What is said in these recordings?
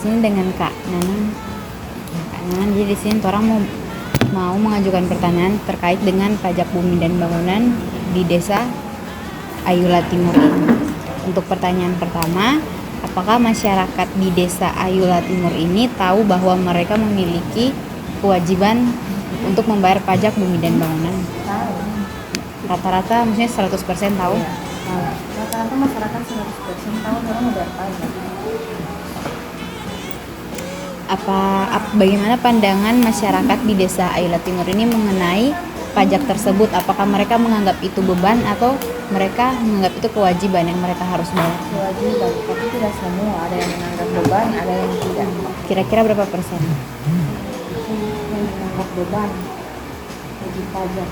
sini dengan Kak Nanang. Kak Nanang, jadi di sini orang mau mengajukan pertanyaan terkait dengan pajak bumi dan bangunan di desa Ayula Timur ini. Untuk pertanyaan pertama, apakah masyarakat di desa Ayula Timur ini tahu bahwa mereka memiliki kewajiban untuk membayar pajak bumi dan bangunan? Tahu. Rata-rata maksudnya 100% tahu? Iya, tahu. Rata-rata masyarakat 100% tahu orang membayar pajak. Bagaimana pandangan masyarakat di desa Ayula Timur ini mengenai pajak tersebut? Apakah mereka menganggap itu beban atau mereka menganggap itu kewajiban yang mereka harus bayar? Kewajiban, tapi tidak semua. Ada yang menganggap beban, ada yang tidak. Kira-kira berapa persen? Yang menganggap beban wajib pajak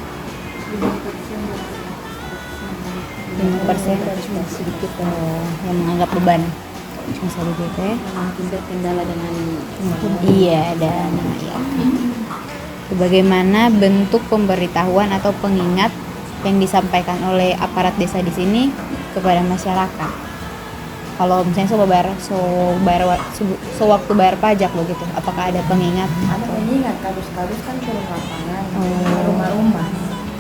5% cuma sedikit yang menganggap beban. Cuma sedikit ya. memang terkendala dengan Iya, dan ya. Bagaimana bentuk pemberitahuan atau pengingat yang disampaikan oleh aparat desa di sini kepada masyarakat? Kalau misalnya sewaktu bayar pajak begitu, apakah ada pengingat? ada pengingat, kadus-kadus kan turun lapangan rumah-rumah.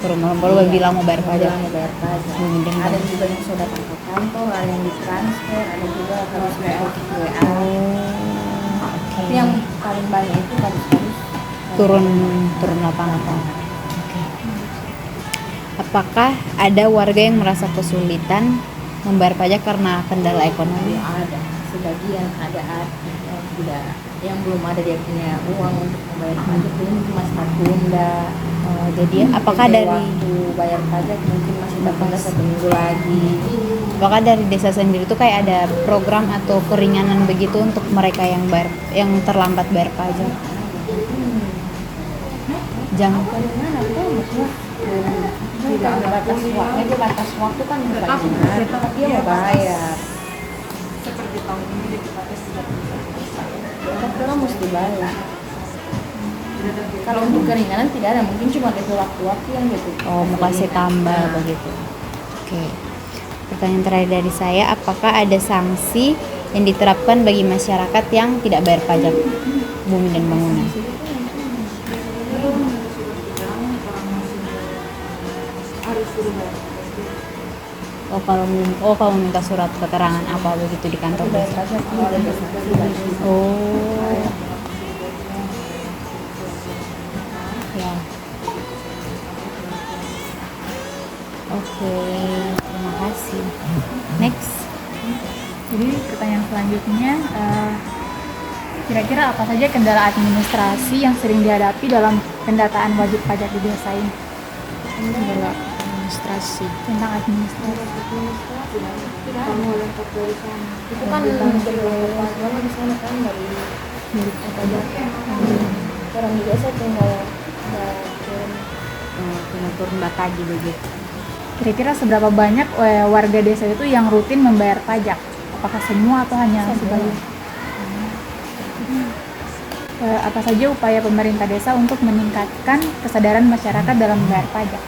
Baru bilang mau bayar pajak. Mau bayar pajak. Kemudian Ada juga yang sudah datang ke kantor, ada yang ditransfer, ada juga harus lewat WA. Tapi yang paling banyak itu kadus-kadus turun lapangan. Apakah ada warga yang merasa kesulitan membayar pajak karena kendala ekonomi? ada sebagian, ada yang belum ada dia punya uang untuk membayar pajak, jadi mungkin masih tertunda. Jadi apakah dari waktu bayar pajak mungkin masih tertunda 1 minggu lagi. apakah dari desa sendiri itu kayak ada program atau keringanan begitu untuk mereka yang terlambat bayar pajak? Jangan Bagaimana tuh maksudnya? Tidak ada batas waktu, dia batas waktu kan benar, tapi dia mau bayar. Seperti tahun ini dipakai 30%. Tapi orang mesti bayar. Kalau untuk keringanan tidak ada, mungkin cuma itu waktu-waktu yang gitu. mau kasih tambah begitu. Oke. Pertanyaan terakhir dari saya, apakah ada sanksi yang diterapkan bagi masyarakat yang tidak bayar pajak bumi dan bangunan? Kalau minta surat keterangan apa begitu di kantor Bayar desa? pajak kalau ada sanksi. Oh. Ya. Oke, terima kasih. Next. Jadi pertanyaan selanjutnya, kira-kira apa saja kendala administrasi yang sering dihadapi dalam pendataan wajib pajak di desa ini? Kendala administrasi. Tentang administrasi. Kamu lengkap dari sana. Itu kan dari pajak di sana kan dari pajak. Orang di desa tinggal Turun batagi begitu. Kira-kira seberapa banyak warga desa itu yang rutin membayar pajak? Apakah semua atau hanya sebagian? Apa saja upaya pemerintah desa untuk meningkatkan kesadaran masyarakat dalam membayar pajak?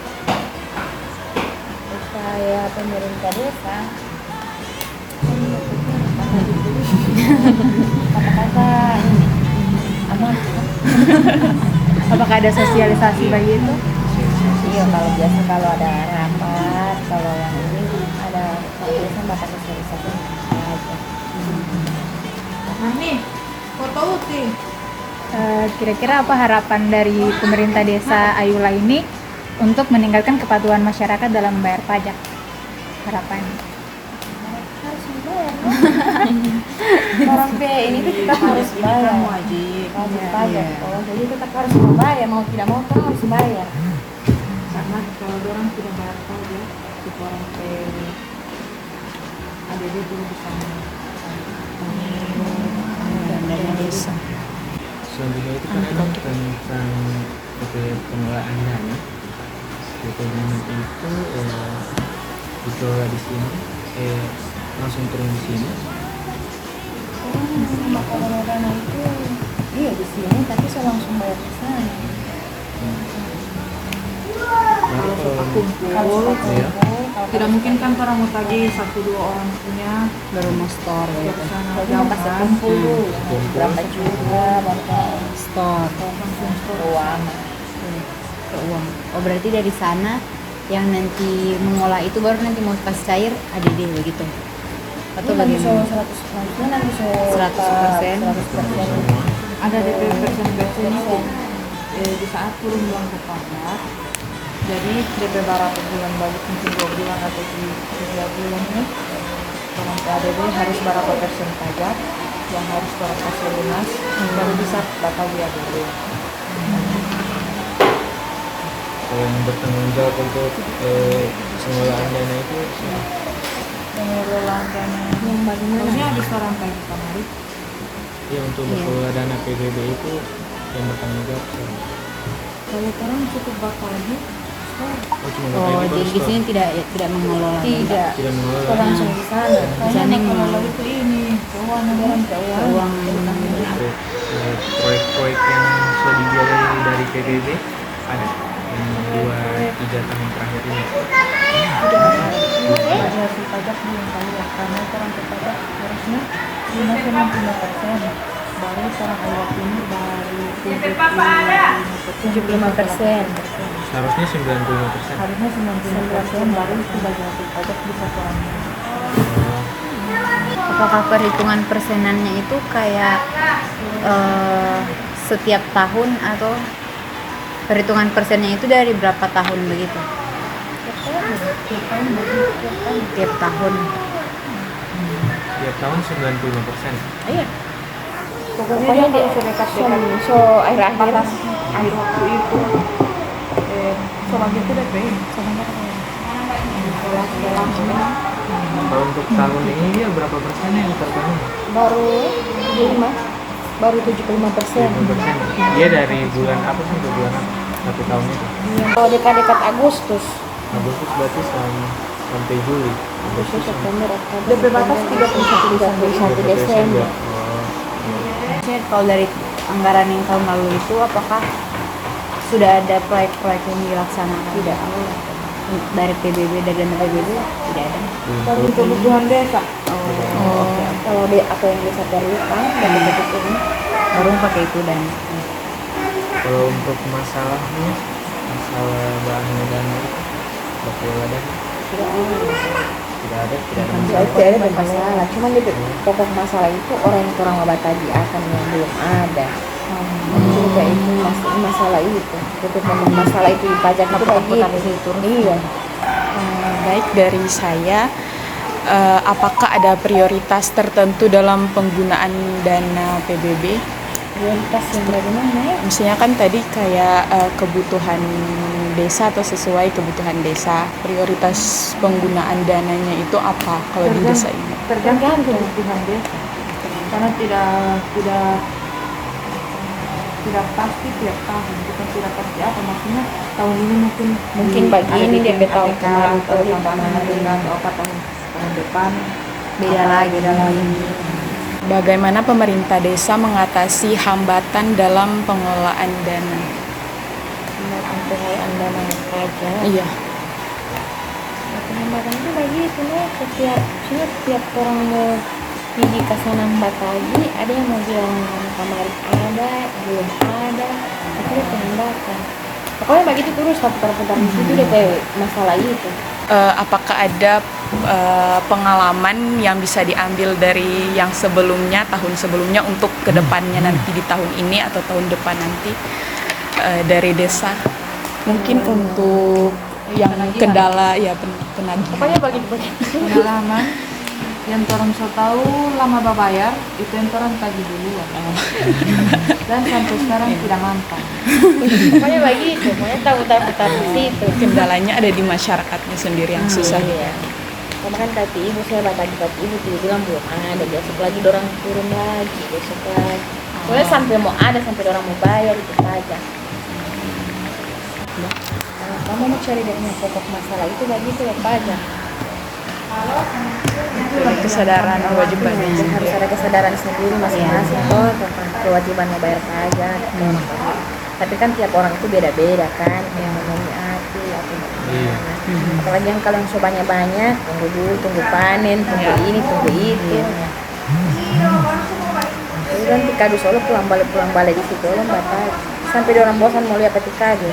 upaya pemerintah desa kata-kata ini apa? Apakah ada sosialisasi bagi itu? Iya, kalau ada rapat, kalau yang ini ada biasa batas sosialisasi aja. Nah nih, foto uti. Kira-kira apa harapan dari pemerintah desa Ayula ini untuk meningkatkan kepatuhan masyarakat dalam membayar pajak? Harapan. Harus dibayar. Orang PE ini tuh kita harus bayar. Wajib pajak. Oh, jadi tetap harus membayar, mau tidak mau kan harus bayar. Karena kalau orang tidak bayar pajak, si orang PE ada dia dulu di sana. Dari desa. Selanjutnya itu kan tentang pengelolaan dana. Dana itu dikelola di sini, langsung turun di sini. Kalau dana itu iya di sini, tapi saya langsung bayar di sana. Lalu Kalau ya, Tidak mungkin kan orang mau tagih 1-2 orang punya baru mau store ke gitu. sana Jadi jauh pasti kan. kumpul dulu. Kumpul. Berapa juga, berapa Store uang. ke uang. Oh berarti dari sana yang nanti mengolah itu baru nanti mau kasih cair ADD begitu? Atau Ini nanti bagaimana? 100, nanti nanti 100%. 100%. Ada DP persen-persennya tuh. Di saat turun uang ke pajak, jadi DP berapa bulan balik mungkin 2 bulan atau 3 bulan ini orang PADB harus berapa persen pajak yang harus orang kasih lunas baru bisa bakal dia dulu. Kalau yang bertanggung jawab untuk pengelolaan dana itu Pengelolaan dana Yang bagaimana? harusnya habis orang tadi kemarin. ya untuk Iya. mengelola dana PBB itu yang bertanggung jawab siapa? Kalau orang cukup bakal lagi Oh cuma Oh Bapak Ibu jadi di store. sini tidak mengelola. Tidak. Tidak mengelola. Kau langsung di sana. Di sana yang kalau itu ini keuangan orang uang Untuk proyek-proyek yang sudah dibiayai dari PBB ada yang 2-3 tahun terakhir ini. dari hasil pajak belum keluar karena orang ke pajak harusnya lunas 65%, baru orang awak ini baru 75%. Seharusnya 95%. harusnya 95% baru itu bagi hasil pajak bisa kurangnya. Oh, Apakah perhitungan persenannya itu kayak setiap tahun atau perhitungan persennya itu dari berapa tahun begitu? Tiap tahun. tiap tahun 95%. Iya. Pokoknya dia kalau dekat-dekat So akhir-akhir. batas akhir waktu itu selanjutnya DP Kalau untuk tahun ini dia berapa persen yang terpenuhi? Baru 75. Baru 75%. 50%. Dia dari bulan apa sampai bulan apa? 1 tahun itu. Kalau dekat-dekat Agustus, Agustus berarti sampai Juli. Agustus, September, Oktober, DP batas 31 Desember. Oh, iya. Maksudnya kalau dari anggaran yang tahun lalu itu apakah sudah ada proyek-proyek yang dilaksanakan? Tidak. Dari PBB, dari dana PBB tidak ada. untuk kebutuhan desa. Oh, Kalau apa yang bisa terlupa dan betul-betul baru pakai itu dan Kalau untuk masalahnya, masalah bahan dana itu, kelola dana tidak ada. tidak ada Tidak ada masalah. Cuman itu pokok masalah itu orang yang kurang tadi akan yang belum ada. Juga itu masalah itu. Untuk masalah itu di pajak itu begitu. Iya. Baik dari saya, apakah ada prioritas tertentu dalam penggunaan dana PBB? Prioritas yang bagaimana ya? Misalnya kan tadi kayak kebutuhan desa atau sesuai kebutuhan desa. Prioritas penggunaan dananya itu apa kalau di desa ini? Tergantung kebutuhan desa karena tidak pasti tiap tahun, bukan tidak pasti apa maksudnya tahun ini mungkin Bagi ada ini dia bikin tahun ATK kemarin atau tahun tambahan kemarin. atau apa tahun depan beda lagi. Bagaimana pemerintah desa mengatasi hambatan dalam pengelolaan dana? Pengelolaan dana pajak. Iya. Hambatan itu begitu nih, setiap orang mau pergi ke sana lagi, ada yang mau bilang kemarin ada, belum ada, itu dia penghambatan. Pokoknya begitu terus putar-putar di situ deh kayak masalah itu. Apakah ada pengalaman yang bisa diambil dari yang sebelumnya, tahun sebelumnya untuk kedepannya nanti di tahun ini atau tahun depan nanti dari desa? Mungkin untuk yang kendala ya penagihan. Pokoknya begitu. pengalaman yang orang so tahu lama bayar itu yang orang tagih duluan dan sampai sekarang tidak mampan. Pokoknya begitu, pokoknya putar-putar di situ. Kendalanya ada di masyarakatnya sendiri yang susah. Iya. Kemarin tadi ibu saya batagi ibu dia bilang belum ada, besok lagi dorang turun lagi, besok lagi. Pokoknya sampai mau ada, sampai orang mau bayar itu pajak. Kamu mau cari dari pokok masalah itu begitu ya pajak. Kesadaran kewajibannya. Harus ada kesadaran sendiri masing-masing toh tentang kewajiban membayar pajak. Tapi kan tiap orang itu beda-beda kan, yang memiliki hati atau Iya. Apalagi yang kalau yang sobanya banyak, tunggu dulu, tunggu panen, tunggu ini, tunggu itu. Jadi nanti kado solo pulang balik di situ orang batal. Sampai dia orang bosan mau lihat peti kado.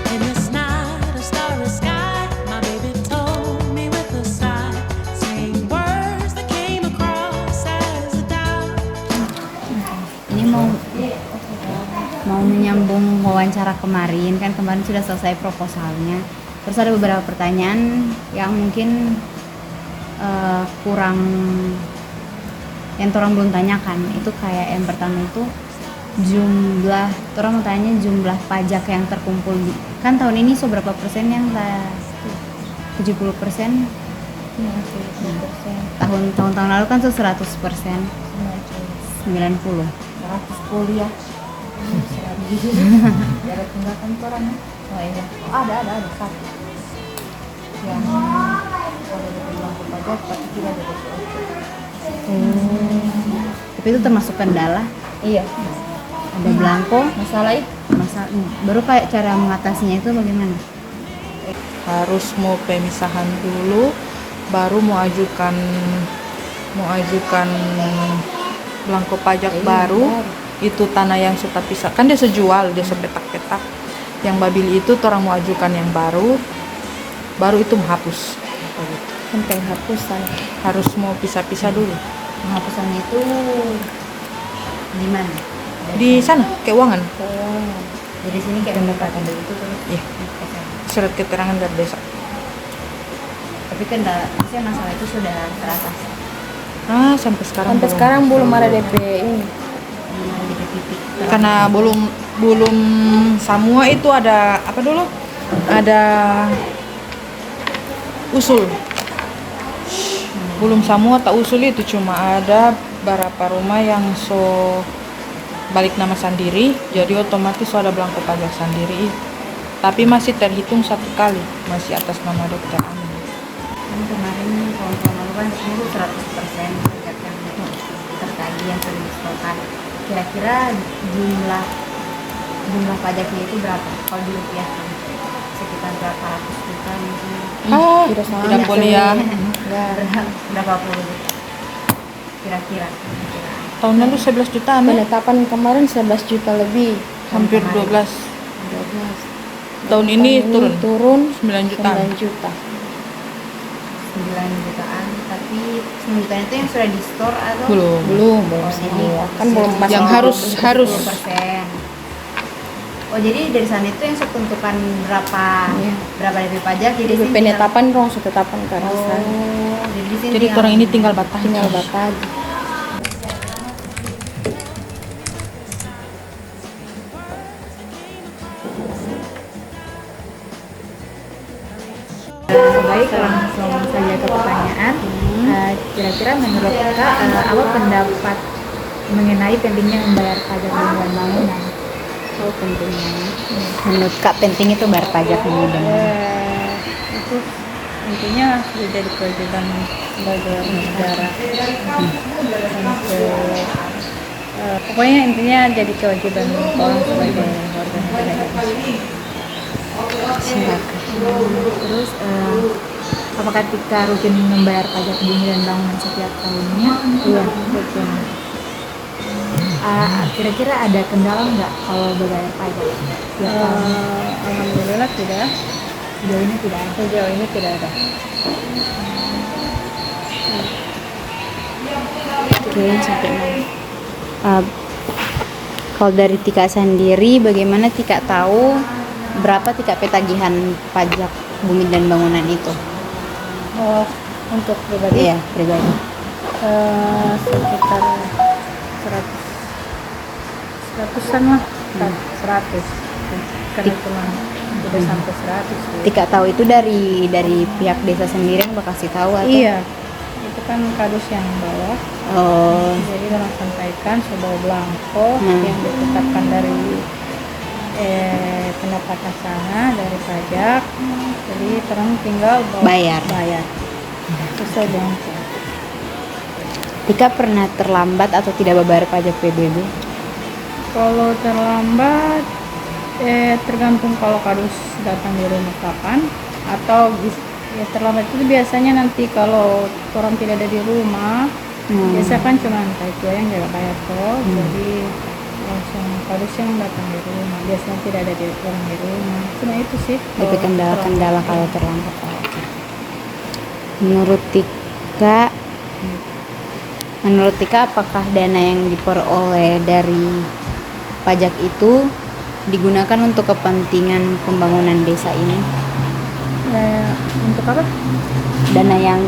In this night of starry sky, my baby told me with a sigh, saying words that came across as a doubt. Ini mau menyambung wawancara kemarin, kan kemarin sudah selesai proposalnya. Terus ada beberapa pertanyaan yang mungkin kurang, yang orang belum tanyakan. Itu kayak yang pertama itu jumlah, orang mau tanya jumlah pajak yang terkumpul kan tahun ini seberapa persen yang 70%. Tahun lalu kan 100%, 90. 110 ya. Ada tunggakan orang. Oh iya. Ada satu. Yang ada di bangku pajak tapi tidak ada Tapi itu termasuk kendala. Iya. Ada belangko, Masalah itu baru kayak cara mengatasinya itu bagaimana? Harus mau pemisahan dulu, baru mau ajukan belangko pajak baru. Itu tanah yang sudah pisah kan dia sejual, dia sepetak-petak. Yang babil itu orang mau ajukan yang baru itu menghapus. kan penghapusan. Harus mau pisah-pisah dulu. Penghapusannya itu di mana? Di sana keuangan. Jadi sini kayak pendapatan dari itu terus. Iya. Surat keterangan dari desa. Tapi kan maksudnya masalah itu sudah teratasi. Sampai sekarang Sampai belum. sekarang belum ada DP ini. Di titik. Karena belum semua itu ada apa dulu? Ada usul. Belum semua tak usul itu, cuma ada beberapa rumah yang balik nama sendiri, jadi otomatis ada belangko pajak sendiri. Tapi masih terhitung satu kali, masih atas nama Dokter Amin. Kan kemarin tahun-tahun lalu kan seluruh 100% pajak yang tertagih yang sudah disetorkan. Kira-kira jumlah pajaknya itu berapa? Kalau dirupiahkan sekitar berapa ratus juta mungkin? Tidak boleh ya. Berapa puluh juta? Kira-kira. Tahun lalu 11 jutaan ya? Penetapan kemarin 11 juta lebih. Hampir 12. 12. Tahun ini turun 9 jutaan. 9 juta. 9 jutaan, tapi 9 jutaan itu yang sudah di store atau Belum. semua Kan belum masuk. Yang harus 10%. Oh, jadi dari sana itu yang tentukan berapa DP pajak, jadi Jadi sini penetapan dong tetapkan ke arah sana. jadi di sini jadi orang ini tinggal batang. Tinggal batagi. Baik, langsung saja ke pertanyaan. Kira-kira menurut Kak, apa pendapat mengenai pentingnya membayar pajak bangunan bangunan? Oh, pentingnya. Menurut Kak penting itu bayar pajak dulu dan Itu intinya sudah jadi kewajiban sebagai negara. Pokoknya intinya jadi kewajiban orang sebagai warga negara Indonesia. terus apakah ketika rutin membayar pajak bumi dan bangunan setiap tahunnya? Iya, betul. Kira-kira ada kendala nggak kalau berbayar pajak tiap tahun? Alhamdulillah tidak. Sejauh ini tidak ada. Sejauh ini tidak ada. Oke, sampai kalau dari Tika sendiri, bagaimana Tika tahu berapa Tika petagihan pajak bumi dan bangunan itu? Untuk pribadi Iya, pribadi. sekitar 100-an lah. 100. Karena cuma udah sampai 100. Tika tahu itu dari pihak desa sendiri yang bakal kasih tahu atau? Iya. Itu kan kadus yang bawah. Oh, Jadi orang sampaikan sebuah belangko Hmm. yang ditetapkan dari pendapatan sana dari pajak. Jadi orang tinggal Bayar. sesuai dengan itu. Tika pernah terlambat atau tidak membayar pajak PBB? Kalau terlambat tergantung kalau kadus datang di rumah kapan atau ya terlambat itu biasanya nanti kalau orang tidak ada di rumah. Biasa kan cuma itu yang jaga bayar toh, jadi langsung kadus yang datang di rumah. Biasanya tidak ada di orang di rumah. Cuma itu sih. Tapi kalau kendala-kendala terlambat. kalau terlambat. Menurut Tika apakah dana yang diperoleh dari pajak itu digunakan untuk kepentingan pembangunan desa ini? Untuk apa? Dana yang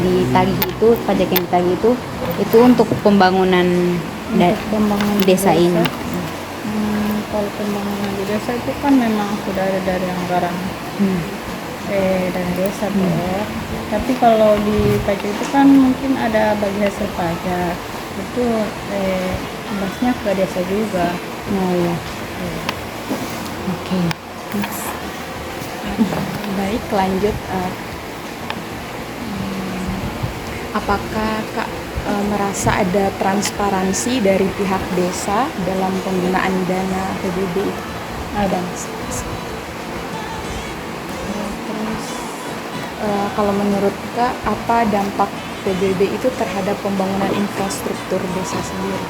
ditagih itu, pajak yang ditagih itu untuk pembangunan Untuk pembangunan desa ini. Kalau pembangunan di desa itu kan memang sudah ada dari anggaran dana desa toh. Tapi kalau di pajak itu kan mungkin ada bagi hasil pajak itu imbasnya ke desa juga. Oh ya. Oke. Next. Baik, lanjut. Apakah Kak merasa ada transparansi dari pihak desa dalam penggunaan dana PBB itu? Ada. Terus kalau menurut Kak, apa dampak PBB itu terhadap pembangunan infrastruktur desa sendiri?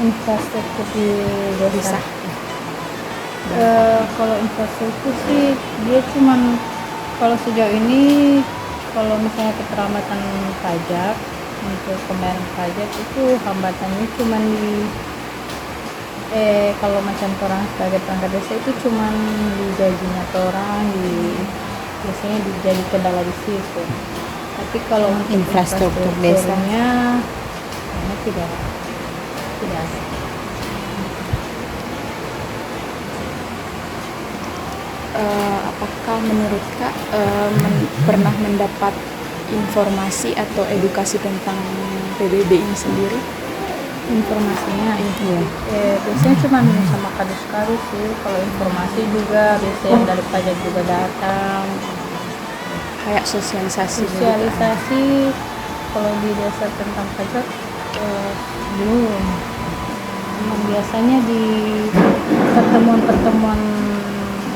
Infrastruktur di desa. Bisa. Kalau infrastruktur sih dia cuman kalau sejauh ini kalau misalnya keterlambatan pajak untuk pembayaran pajak itu hambatannya cuman di kalau macam orang sebagai perangkat desa itu cuman di gajinya orang biasanya jadi kendala di situ. Tapi kalau untuk Infrastruktur desa. infrastrukturnya, tidak ada. Apakah menurut Kak pernah mendapat informasi atau edukasi tentang PBB ini sendiri? Informasinya biasanya cuma sama kadus-kadus sih. Kalau informasi juga biasanya yang dari pajak juga datang. Kayak sosialisasi juga. Sosialisasi kalau di desa tentang pajak belum. Memang biasanya di pertemuan-pertemuan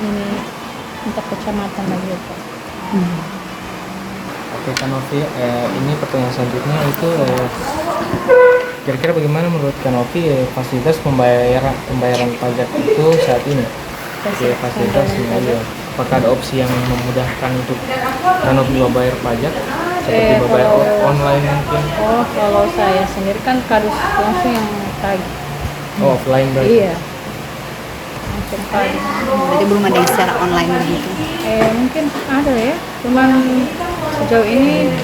ini untuk kecamatan lagi Pak. Oke Kanovi, ini pertanyaan selanjutnya itu kira-kira bagaimana menurut Kanovi fasilitas pembayaran pajak itu saat ini? Fasilitasnya ya. Apakah ada opsi yang memudahkan untuk Kanovi membayar pajak seperti membayar online mungkin? Kalau saya sendiri kan kadus langsung yang tagih. Offline berarti? Iya. Langsung tagih. Berarti belum ada yang secara online begitu. Mungkin ada ya, cuman sejauh ini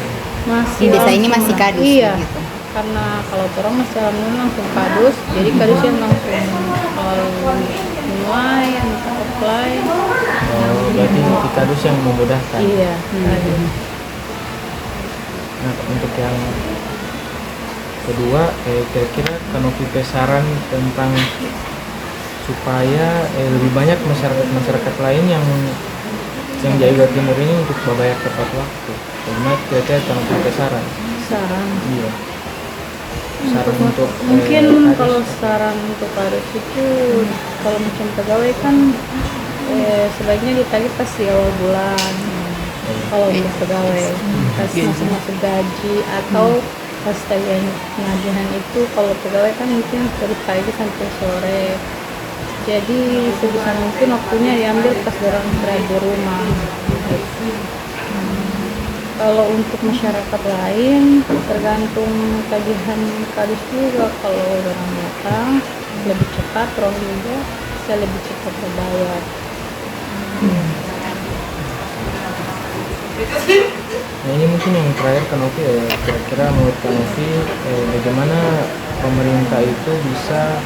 masih Di desa ini langsung masih lah. kadus Iya, begitu. karena kalau orang masih alhamdulillah langsung kadus, jadi kadusnya langsung online atau offline. Berarti di kadus yang memudahkan. Iya. Nah, untuk yang kedua, kira-kira Kanovi saran tentang supaya lebih banyak masyarakat lain yang di Jawa Timur ini untuk membayar tepat waktu. Bagaimana kira-kira Kanovi saran? Saran. Iya. Saran untuk Mungkin kadus. kalau saran untuk kadus itu kalau macam pegawai kan sebaiknya ditagih pas di awal bulan. Kalau untuk pegawai pas masuk gaji atau pas tagihan penagihan itu kalau pegawai kan mungkin dari pagi sampai sore. Jadi sebisa mungkin waktunya diambil pas orang istirahat di rumah. Kalau untuk masyarakat lain tergantung tagihan kadus juga. Kalau orang datang lebih cepat, orang juga bisa lebih cepat terbayar. Nah ini mungkin yang terakhir Kanovi kira-kira menurut Kanovi bagaimana pemerintah itu bisa,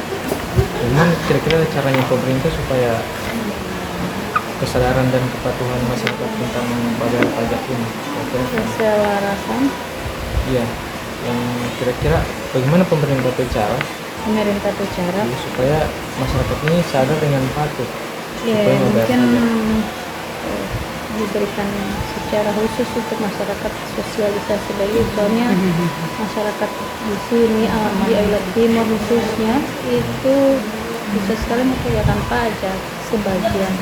gimana kira-kira caranya pemerintah supaya kesadaran dan kepatuhan masyarakat tentang bayar pajak ini? Kira-kira Keselarasan. Iya, yang kira-kira bagaimana pemerintah bicara Pemerintah bicara supaya masyarakat ini sadar dengan patuh ya supaya membayar mungkin pajak. diberikan secara khusus untuk masyarakat sosialisasi lagi, soalnya masyarakat di sini di Aylat Timur khususnya itu bisa sekali membayarkan pajak sebagian,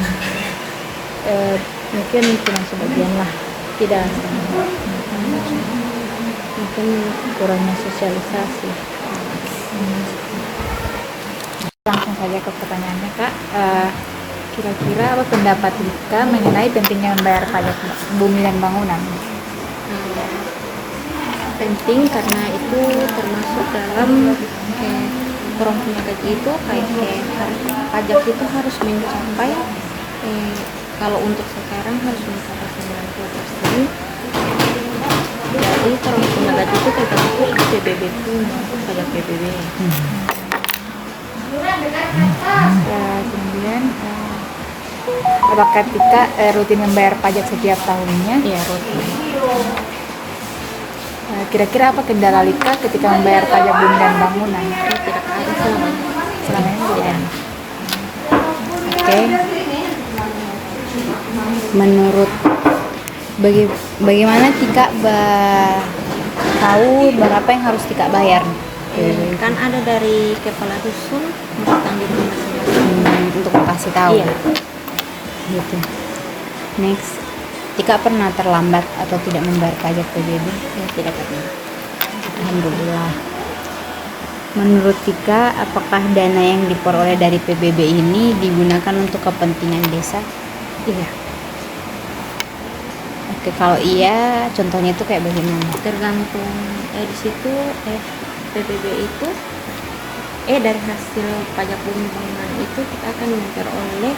mungkin cuma sebagian lah, tidak mungkin kurangnya sosialisasi. Langsung saja ke pertanyaannya Kak. Kira-kira apa pendapat Rika mengenai pentingnya membayar pajak bumi dan bangunan? Penting karena itu termasuk dalam orang punya gaji itu pajak itu harus mencapai kalau untuk sekarang harus mencapai 90%. Jadi orang punya gaji itu termasuk PBB pun pajak PBB. Kemudian apakah Tika rutin membayar pajak setiap tahunnya? Iya, rutin. Kira-kira apa kendala Lika ketika membayar pajak bumi dan bangunan? Tidak ada Selama ini tidak. Oke. Menurut bagaimana Tika tahu berapa yang harus Tika bayar? Kan ada dari kepala dusun datang di rumah masing-masing. Untuk kasih tahu. Iya. Gitu. Next, Tika pernah terlambat atau tidak membayar pajak PBB? Ya, tidak pernah. Alhamdulillah. Menurut Tika, apakah dana yang diperoleh dari PBB ini digunakan untuk kepentingan desa? Iya, Oke, kalau iya, contohnya itu kayak bagaimana? tergantung di situ PBB itu dari hasil pajak bumi bangunan itu kita akan memperoleh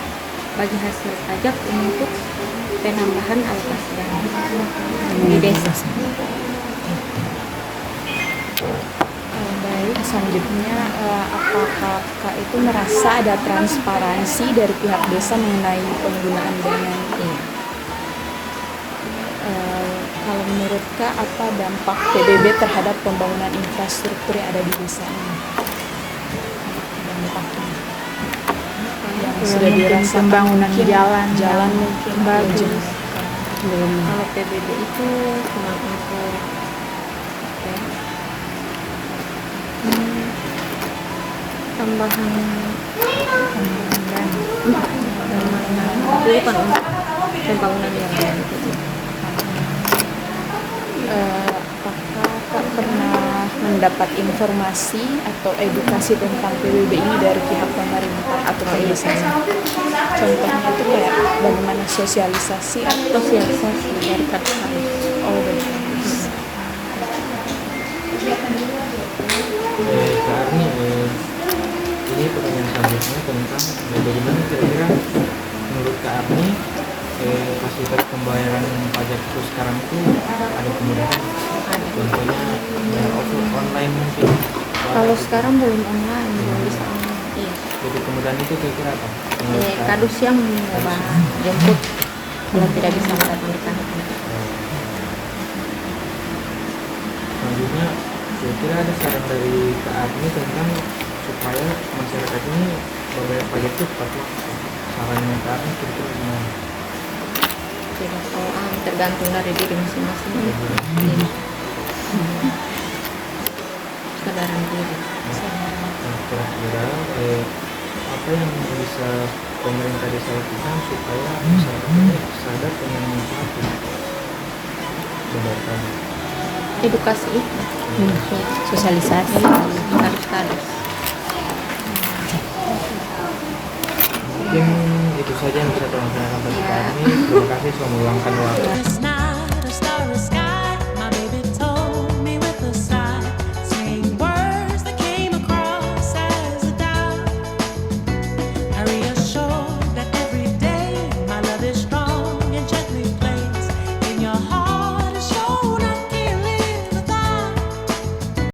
bagi hasil pajak untuk penambahan alokasi dana di desa. Baik, selanjutnya apakah Kak itu merasa ada transparansi dari pihak desa mengenai penggunaan dana? Iya. Kalau menurut Kak, apa dampak PBB terhadap pembangunan infrastruktur yang ada di desa ini? Dampaknya yang sudah Mungkin dirasakan, pembangunan mungkin jalan mungkin bagus. Belum. Kalau PBB itu cuma untuk tambahan itu bukan untuk pembangunan yang lain gitu. Apakah Kak pernah mendapat informasi atau edukasi tentang PBB ini dari pihak pemerintah atau desa? Contohnya itu kayak bagaimana sosialisasi atau Sosialisasi dari kadus. baik. Kak Arni, ini pertanyaan selanjutnya tentang bagaimana kira-kira menurut Kak Arni fasilitas pembayaran pajak itu sekarang itu ada kemudahan, contohnya online mungkin. Kalau sekarang belum online, belum bisa online. Iya. Jadi kemudahan itu kira-kira apa? Menurut Kak Arni? Kadus yang mencoba jemput kalau tidak bisa datang di kantor. Selanjutnya, kira-kira ada saran dari Kak Arni tentang supaya masyarakat ini membayar pajak itu tepat waktu. Sarannya Kak Arni kira-kira gimana? Tidak tahu, tergantung dari diri masing-masing. Iya. Kesadaran diri. Nah, kira-kira apa yang bisa pemerintah desa lakukan supaya masyarakat ini sadar dengan patuh membayar pajak? Edukasi, Sosialisasi. kadus-kadus. Mungkin itu saja yang bisa saya sampaikan bagi Kak Arni. Terima kasih sudah meluangkan waktu. Just now.